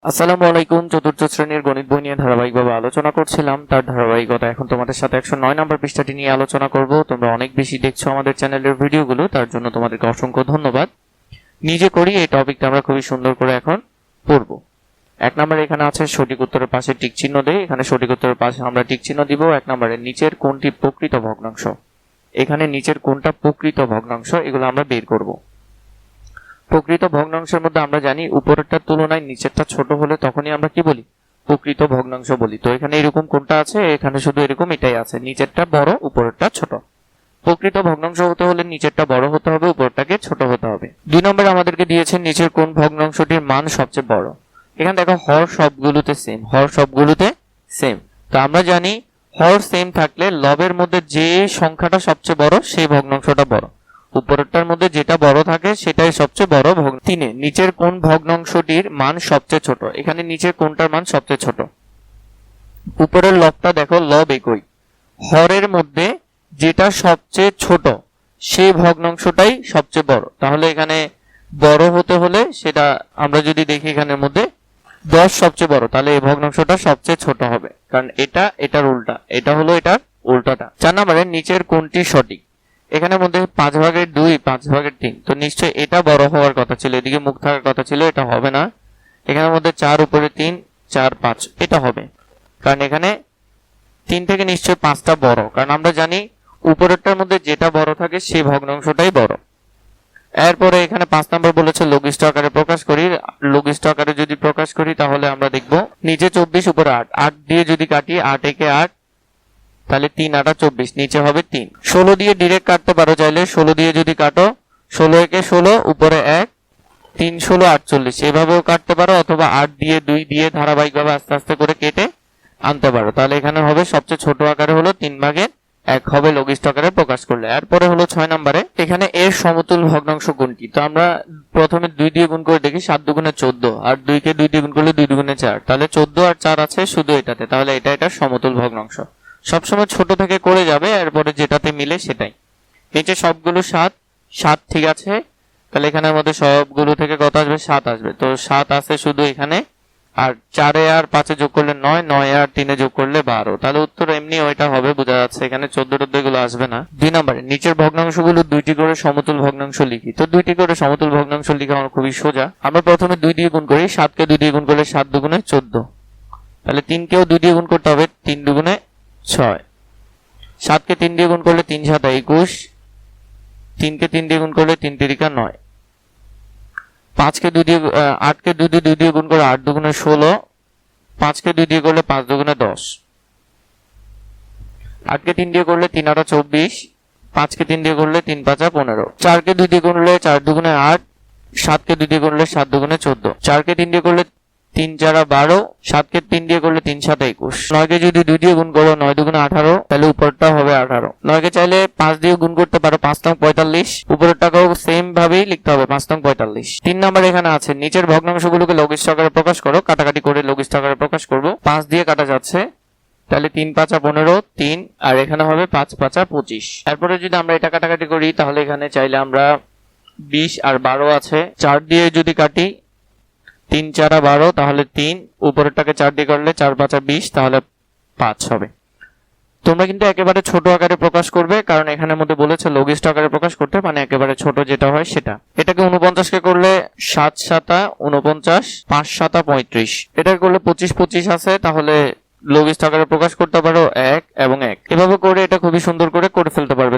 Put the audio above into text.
আসসালামু আলাইকুম। চতুর্থ শ্রেণীর গণিত বই নিয়ে ধারাবাহিকভাবে আলোচনা করছিলাম, তার ধারাবাহিকতা এখন তোমাদের সাথে 109 নম্বর পৃষ্ঠাটি নিয়ে আলোচনা করব। তোমরা অনেক বেশি দেখছো আমাদের চ্যানেলের ভিডিওগুলো, তার জন্য তোমাদেরকে অসংখ্য ধন্যবাদ। নিজে করি এই টপিকটা আমরা খুবই সুন্দর করে এখন পড়ব। 1 নম্বরে এখানে আছে সঠিক উত্তরের পাশে টিক চিহ্ন দেই। এখানে সঠিক উত্তরের পাশে আমরা টিক চিহ্ন দিব। 1 নম্বরে নিচের কোনটি প্রকৃত ভগ্নাংশ, এখানে নিচের কোনটা প্রকৃত ভগ্নাংশ এগুলো আমরা বের করব। প্রকৃত ভগ্নাংশের মধ্যে আমরা জানি উপরেরটার তুলনায় নিচেরটা ছোট হলে তখনই আমরা কি বলি, প্রকৃত ভগ্নাংশ বলি। তো এখানে এরকম কোনটা আছে, এখানে শুধু এরকম এটাই আছে, নিচেরটা বড় উপরেরটা ছোট। প্রকৃত ভগ্নাংশ হতে হলে নিচেরটা বড় হতে হবে, উপরটাকে ছোট হতে হবে। 2 নম্বরে আমাদেরকে দিয়েছে নিচের কোন ভগ্নাংশটির মান সবচেয়ে বড়। এখানে দেখো হর সবগুলোতে সেম, হর সবগুলোতে সেম। তো আমরা জানি হর সেম থাকলে লবের মধ্যে যে সংখ্যাটা সবচেয়ে বড় সেই ভগ্নাংশটা বড়, উপরেরটার মধ্যে যেটা বড় থাকে সেটাই সবচেয়ে বড় ভগ্নাংশ। 3 নিচের কোন ভগ্নাংশটির মান সবচেয়ে ছোট। এখানে নিচের কোনটার মান সবচেয়ে ছোট, উপরের লবটা দেখো লব একই, হরের মধ্যে যেটা সবচেয়ে ছোট সেই ভগ্নাংশটাই সবচেয়ে বড়। তাহলে এখানে বড় হতে হলে সেটা আমরা যদি দেখি এখানের মধ্যে 10 সবচেয়ে বড়, তাহলে এই ভগ্নাংশটা সবচেয়ে ছোট হবে, কারণ এটার উল্টা, এটা হলো এটার উল্টাটা। 4 নম্বরে নিচের কোনটি সঠিক। এখানের মধ্যে 5/2 5/3, তো নিশ্চয়ই এটা বড় হওয়ার কথা ছিল, এদিকে মুখ থাকার কথা ছিল, এটা হবে না। এখানের মধ্যে 4 উপরে 3 4 5 এটা হবে, কারণ এখানে 3 থেকে নিশ্চয়ই 5টা বড়, কারণ আমরা জানি উপরেরটার মধ্যে যেটা বড় থাকে সেই ভগ্নাংশটাই বড়। এরপরে এখানে 5 নম্বর বলেছে লঘিষ্ঠ আকারে প্রকাশ করি। লঘিষ্ঠ আকারে যদি প্রকাশ করি তাহলে আমরা দেখব নিচে 24 উপরে 8, 8 দিয়ে যদি কাটি 8 একে 8, তাহলে 3 8 24, নিচে হবে 3। 16 দিয়ে ডিরেক্ট কাটতে পারো চাইলে, 16 দিয়ে যদি কাটো 16 একে 16 উপরে 1 3 16 48, এভাবেও কাটতে পারো, অথবা 8 দিয়ে 2 দিয়ে ধারাবাহিকভাবে আস্তে আস্তে করে কেটে আনতে পারো। তাহলে এখানে হবে সবচেয়ে ছোট আকারে হলো 3/1 হবে লঘিষ্ঠ আকারে প্রকাশ করলে। এরপরে হলো 6 নম্বরে এখানে এর সমতুল ভগ্নাংশ কোনটি। তো আমরা প্রথমে 2 দিয়ে গুণ করে দেখি, 7 দুগুণে 14, আর 2 কে 2 দিয়ে গুণ করলে 2 দুগুণে 4, তাহলে 14 আর 4 আছে শুধু এটাতে, তাহলে এটার সমতুল ভগ্নাংশ। সবসময় ছোট থেকে করে যাবে, এরপরে যেটাতে মিলে সেটাই। নিচে সবগুলো 7 7 ঠিক আছে, তাহলে এখানের মধ্যে সবগুলো থেকে কত আসবে, 7 আসবে। তো 7 আছে শুধু এখানে, আর 4 আর 5 যোগ করলে 9, 9 আর 3 যোগ করলে 12, তাহলে উত্তর এমনি ওইটা হবে, বোঝা যাচ্ছে। এখানে 14 এগুলো আসবে না। 2 নম্বরে নিচের ভগ্নাংশগুলো 2টি করে সমতুল ভগ্নাংশ লিখি। তো 2টি করে সমতুল ভগ্নাংশ লিখা আমার খুবই সোজা। আমরা প্রথমে 2 দিয়ে গুণ করি, 7 কে 2 দিয়ে গুণ করলে 7 দুগুণে 14, তাহলে 3 কেও 2 দিয়ে গুণ করতে হবে, 3 দুগুণে 6, 7 কে 3 দিয়ে গুণ করলে 3 7 21, 3 কে 3 দিয়ে গুণ করলে 3 3 9, 5 কে 2 দিয়ে 8 কে 2 দিয়ে গুণ করে 8 দুগুণে 16, 5 কে 2 দিয়ে করলে 5 দুগুণে 10, 8 কে 3 দিয়ে করলে 3 8 24, 5 কে 3 দিয়ে করলে 3 5 15, 4 কে 2 দিয়ে করলে 4 দুগুণে 8, 7 কে 2 দিয়ে করলে 7 দুগুণে 14, 4 কে 3 দিয়ে করলে 3 4 12, 7 কে 3 দিয়ে করলে 3 7 21, 9 কে যদি 2 দিয়ে গুণ করো 9 দুগুণে 18, তাহলে উপরটা হবে 18। 9 কে চাইলে 5 দিয়ে গুণ করতে পারো, 5 নং 45, উপরেরটাকেও সেম ভাবেই লিখতে হবে, 5 নং 45। 3 নম্বর এখানে আছে নিচের ভগ্নাংশগুলোকে লঘিষ্ঠ আকারে প্রকাশ করো। কাটাকাটি করে লঘিষ্ঠ আকারে প্রকাশ করব। 5 দিয়ে কাটা যাচ্ছে, তাহলে 3 5 15 3, আর এখানে হবে 5 5 25। এরপরে যদি আমরা এটা কাটাকাটি করি তাহলে এখানে চাইলে আমরা 20 আর 12 আছে, 4 দিয়ে যদি কাটি 3 4 12, তাহলে 3, উপরেরটাকে 4 দিয়ে করলে 4 5 20, তাহলে 5 হবে। তোমরা কিন্তু একেবারে ছোট আকারে প্রকাশ করবে, কারণ এখানের মধ্যে বলেছে লঘিষ্ঠ আকারে প্রকাশ করতে, মানে একেবারে ছোট যেটা হয় সেটা। এটাকে 49 কে করলে 7 7 49, 5 7 35, এটা করলে 25 25 আছে, তাহলে লঘিষ্ঠ আকারে প্রকাশ করতে পারো 1 এবং 1, এভাবে করে এটা খুবই সুন্দর করে ফেলতে পারবে।